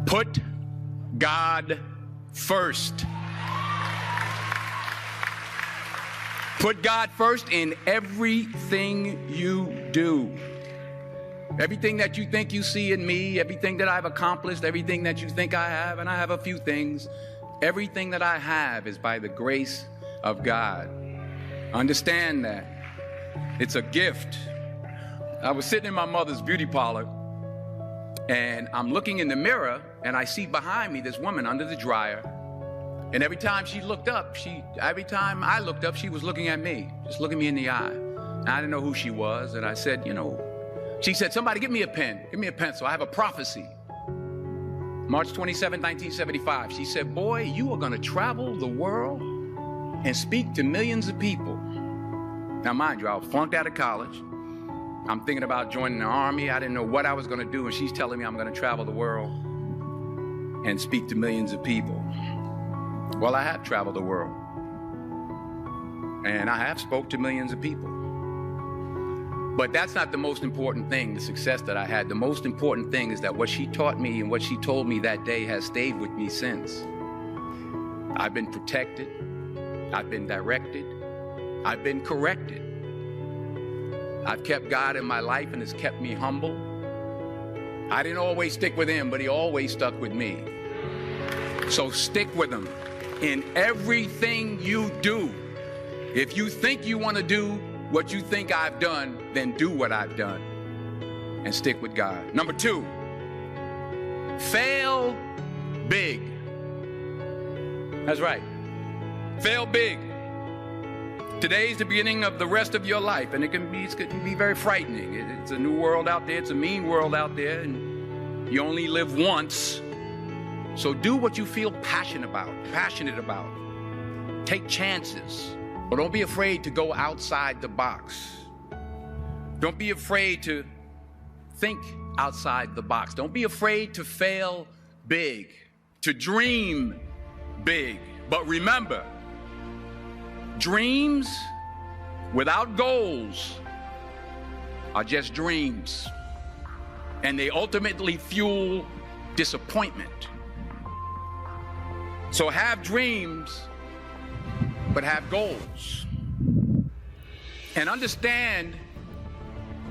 Put God first. Put God first in everything you do. Everything that you think you see in me, everything that I've accomplished, everything that you think I have, and I have a few things, everything that I have is by the grace of God. Understand that. It's a gift. I was sitting in my mother's beauty parlor, and I'm looking in the mirror, and I see behind me this woman under the dryer. And every time she looked up, every time I looked up, she was looking at me, just looking me in the eye. And I didn't know who she was. And I said, she said, somebody give me a pen, give me a pencil. I have a prophecy. March 27, 1975. She said, boy, you are going to travel the world and speak to millions of people. Now, mind you, I was flunked out of college. I'm thinking about joining the army. I didn't know what I was going to do. And she's telling me I'm going to travel the world and speak to millions of people. Well, I have traveled the world, and I have spoke to millions of people. But that's not the most important thing, the success that I had. The most important thing is that what she taught me and what she told me that day has stayed with me since. I've been protected. I've been directed. I've been corrected. I've kept God in my life, and it's kept me humble. I didn't always stick with him, but he always stuck with me. So stick with him in everything you do. If you think you want to do what you think I've done, then do what I've done and stick with God. Number 2, fail big. That's right. Fail big. Today's the beginning of the rest of your life, and it can be very frightening. It's a new world out there. It's a mean world out there, and you only live once. So do what you feel passionate about. Take chances. But don't be afraid to go outside the box. Don't be afraid to think outside the box. Don't be afraid to fail big, to dream big. But remember, dreams without goals are just dreams. And they ultimately fuel disappointment. So have dreams, but have goals. And understand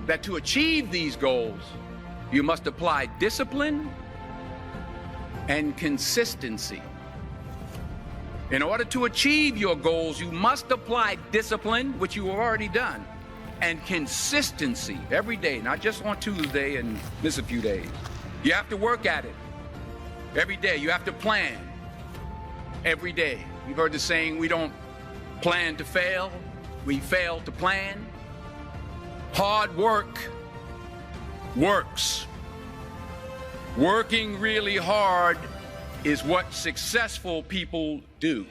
that to achieve these goals, you must apply discipline and consistency. In order to achieve your goals, you must apply discipline, which you have already done, and consistency every day, not just on Tuesday and miss a few days. You have to work at it every day. You have to plan every day. You've heard the saying, we don't plan to fail, we fail to plan. Hard work works. Working really hard is what successful people do.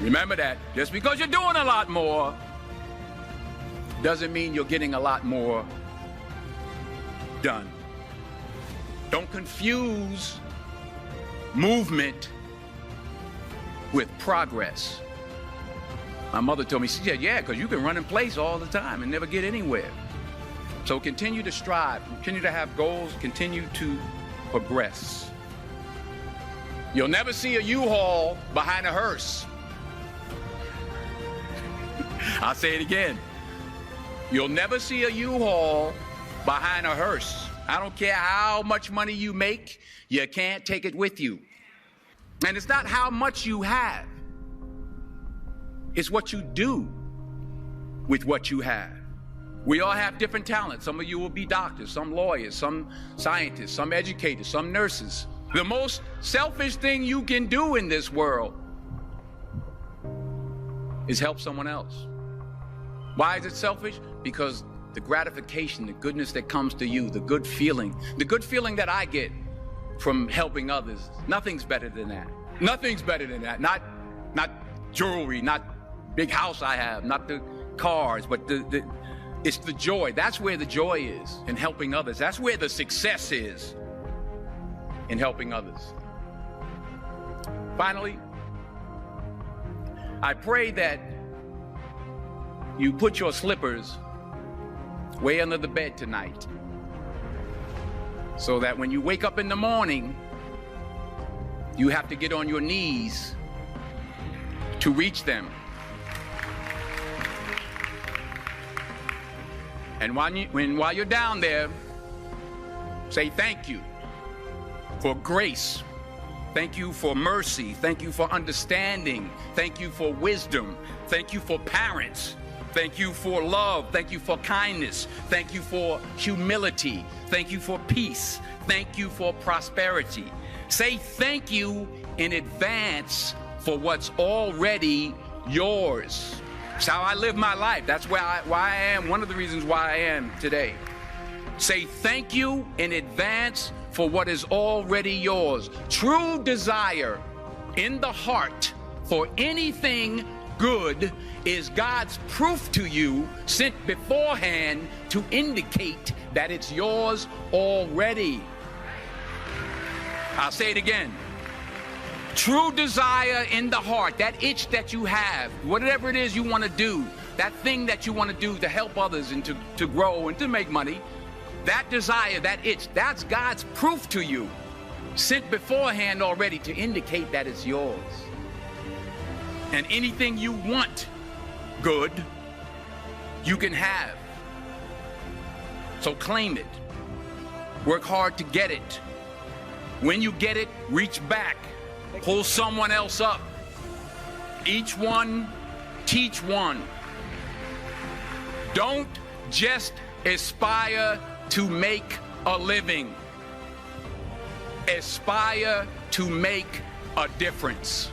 Remember that. Just because you're doing a lot more doesn't mean you're getting a lot more done. Don't confuse movement with progress. My mother told me, she said, yeah, because you can run in place all the time and never get anywhere. So continue to strive, continue to have goals, continue to progress. You'll never see a U-Haul behind a hearse. I'll say it again. You'll never see a U-Haul behind a hearse. I don't care how much money you make, you can't take it with you. And it's not how much you have. It's what you do with what you have. We all have different talents. Some of you will be doctors, some lawyers, some scientists, some educators, some nurses. The most selfish thing you can do in this world is help someone else. Why is it selfish? Because the gratification, the goodness that comes to you, the good feeling that I get from helping others, nothing's better than that. Nothing's better than that. Not jewelry, not big house I have, not the cars, but it's the joy. That's where the joy is, in helping others. That's where the success is, in helping others. Finally, I pray that you put your slippers way under the bed tonight So that when you wake up in the morning, you have to get on your knees to reach them. And while you're down there, say thank you for grace. Thank you for mercy. Thank you for understanding. Thank you for wisdom. Thank you for parents. Thank you for love. Thank you for kindness. Thank you for humility. Thank you for peace. Thank you for prosperity. Say thank you in advance for what's already yours. It's how I live my life. That's why I am, one of the reasons why I am today. Say thank you in advance for what is already yours. True desire in the heart for anything good is God's proof to you, sent beforehand to indicate that it's yours already. I'll say it again. True desire in the heart, that itch that you have, whatever it is you want to do, that thing that you want to do to help others and to grow and to make money, that desire, that itch, that's God's proof to you, sent beforehand already to indicate that it's yours. And anything you want good, you can have. So claim it. Work hard to get it. When you get it, reach back. Pull someone else up. Each one, teach one. Don't just aspire to make a living. Aspire to make a difference.